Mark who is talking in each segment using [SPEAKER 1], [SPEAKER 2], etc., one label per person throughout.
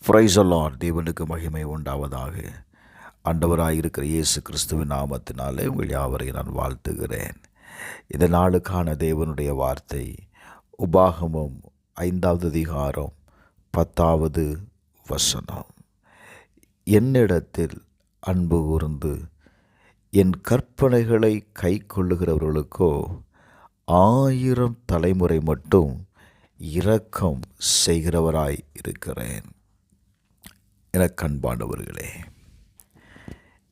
[SPEAKER 1] Praise the Lord. தேவனுக்கு மகிமை உண்டாவதாக. ஆண்டவராயிருக்கிற இயேசு கிறிஸ்துவின் நாமத்தினாலே உங்கள் யாவரையும் நான் வாழ்த்துகிறேன். இந்த நாளுக்கான தேவனுடைய வார்த்தை உபாகமம் 5வது அதிகாரம் 10வது வசனம். என்னிடத்தில் அன்பு கூர்ந்து என் கற்பனைகளை கை கொள்ளுகிறவர்களுக்கோ 1000 தலைமுறை மட்டும் இரக்கம் செய்கிறவராய் இருக்கிறேன். எனக்கு அன்பானவர்களே,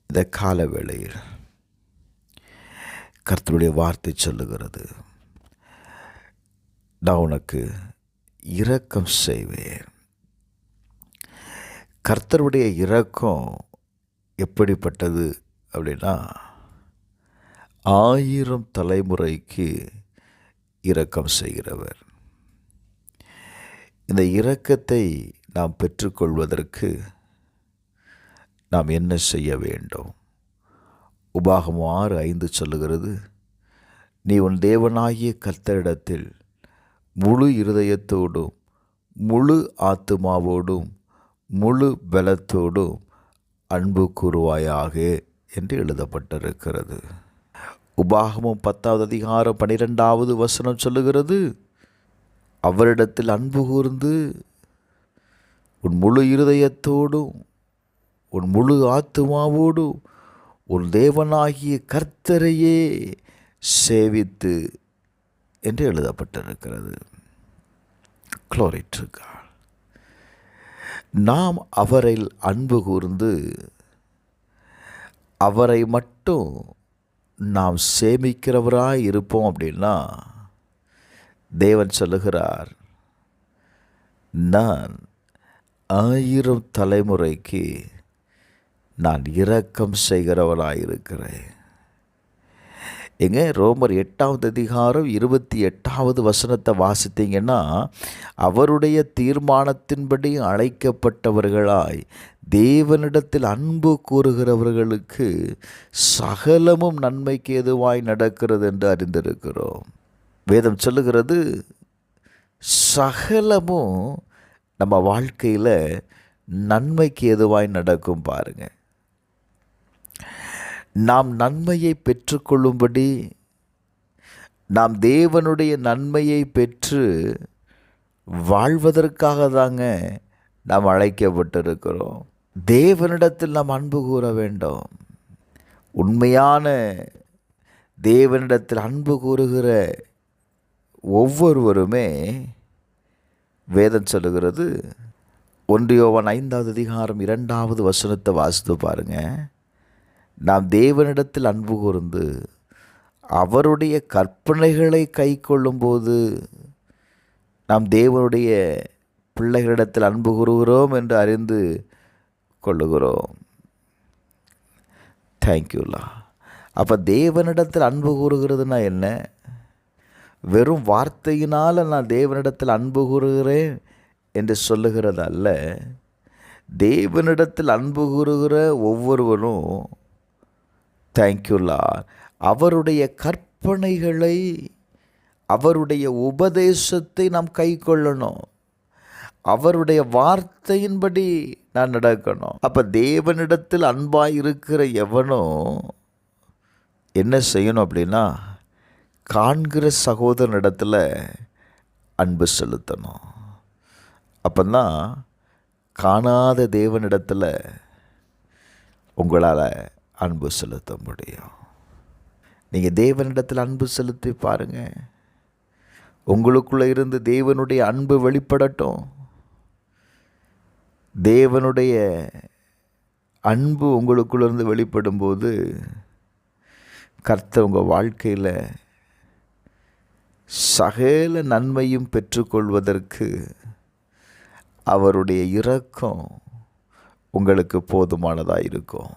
[SPEAKER 1] இந்த கால வேளையில் கர்த்தருடைய வார்த்தை சொல்லுகிறது, நான் உனக்கு இரக்கம் செய்வேன். கர்த்தருடைய இரக்கம் எப்படிப்பட்டது அப்படின்னா, 1000 தலைமுறைக்கு இரக்கம் செய்கிறவர். இந்த இரக்கத்தை நாம் பெற்றுக்கொள்வதற்கு நாம் என்ன செய்ய வேண்டும்? உபாகமம் 6:5 சொல்லுகிறது, நீ உன் தேவனாகிய கர்த்தரிடத்தில் முழு இருதயத்தோடும் முழு ஆத்துமாவோடும் முழு பலத்தோடும் அன்பு கூறுவாயாக என்று எழுதப்பட்டிருக்கிறது. உபாகமம் 10வது அதிகாரம் 12வது வசனம் சொல்லுகிறது, அவரிடத்தில் அன்பு கூர்ந்து உன் முழு இருதயத்தோடும் உன் முழு ஆத்துமாவோடும் உன் தேவனாகிய கர்த்தரையே சேவித்து என்று எழுதப்பட்டிருக்கிறது. Glory to God. நாம் அவரில் அன்பு கூர்ந்து அவரை மட்டும் நாம் சேமிக்கிறவராய் இருப்போம் அப்படின்னா, தேவன் சொல்லுகிறார், நான் 1000 தலைமுறைக்கு நான் இரக்கம் செய்கிறவராயிருக்கிறேன். எங்க ரோமர் 8வது அதிகாரம் 28வது வசனத்தை வாசித்தீங்கன்னா, அவருடைய தீர்மானத்தின்படி அழைக்கப்பட்டவர்களாய் தேவனிடத்தில் அன்பு கூறுகிறவர்களுக்கு சகலமும் நன்மைக்கு ஏதுவாய் நடக்கிறது என்று அறிந்திருக்கிறோம். வேதம் சொல்லுகிறது, சகலமும் நம்ம வாழ்க்கையில் நன்மைக்கு ஏதுவாய் நடக்கும். பாருங்க, நாம் நன்மையை பெற்றுக்கொள்ளும்படி, நாம் தேவனுடைய நன்மையை பெற்று வாழ்வதற்காக தாங்க நாம் அழைக்கப்பட்டிருக்கிறோம். தேவனிடத்தில் நாம் அன்பு கூற வேண்டும். உண்மையான தேவனிடத்தில் அன்பு கூறுகிற ஒவ்வொருவருமே, வேதம் சொல்லுகிறது, 1 யோவான் 5வது அதிகாரம் 2வது வசனத்தை வாசித்து பாருங்க, நாம் தேவனிடத்தில் அன்பு கூர்ந்து அவருடைய கற்பனைகளை கை கொள்ளும்போது நாம் தேவனுடைய பிள்ளைகளிடத்தில் அன்பு கூறுகிறோம் என்று அறிந்து கொள்ளுகிறோம். தேங்க்யூலா. அப்போ தேவனிடத்தில் அன்பு கூறுகிறதுனா என்ன? வெறும் வார்த்தையினால் நான் தேவனிடத்தில் அன்பு கூறுகிறேன் என்று சொல்லுகிறது அல்ல. தேவனிடத்தில் அன்பு கூறுகிற ஒவ்வொருவரும், தேங்க்யூலா, அவருடைய கற்பனைகளை அவருடைய உபதேசத்தை நாம் கை கொள்ளணும். அவருடைய வார்த்தையின்படி நான் நடக்கணும். அப்போ தேவனிடத்தில் அன்பாய் இருக்கிற எவனோ என்ன செய்யணும் அப்படின்னா, காண்கிற சகோதரனிடத்தில் அன்பு செலுத்தணும். அப்போதான் காணாத தேவனிடத்தில் உங்களால் அன்பு செலுத்த முடியும். நீங்கள் தேவனிடத்தில் அன்பு செலுத்தி பாருங்கள், உங்களுக்குள்ளே இருந்து தேவனுடைய அன்பு வெளிப்படட்டும். தேவனுடைய அன்பு உங்களுக்குள்ளேருந்து வெளிப்படும்போது கர்த்தர் உங்கள் வாழ்க்கையில் சகல நன்மையும் பெற்றுக்கொள்வதற்கு அவருடைய இரக்கம் உங்களுக்கு போதுமானதாக இருக்கும்.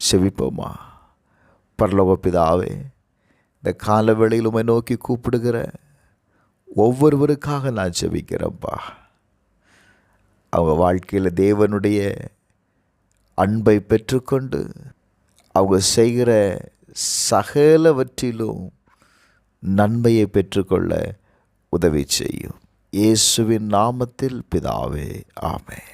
[SPEAKER 1] செவிப்போமா? பரலோக பிதாவே, இந்த காலவேளையில் உம்மை நோக்கி கூப்பிடுகிற ஒவ்வொருவருக்காக நான் செபிக்கிறேன்ப்பா. அவங்க வாழ்க்கையில் தேவனுடைய அன்பை பெற்றுக்கொண்டு அவங்க செய்கிற சகலவற்றிலும் நன்மையை பெற்றுக்கொள்ள உதவி செய்யும். இயேசுவின் நாமத்தில் பிதாவே, ஆமென்.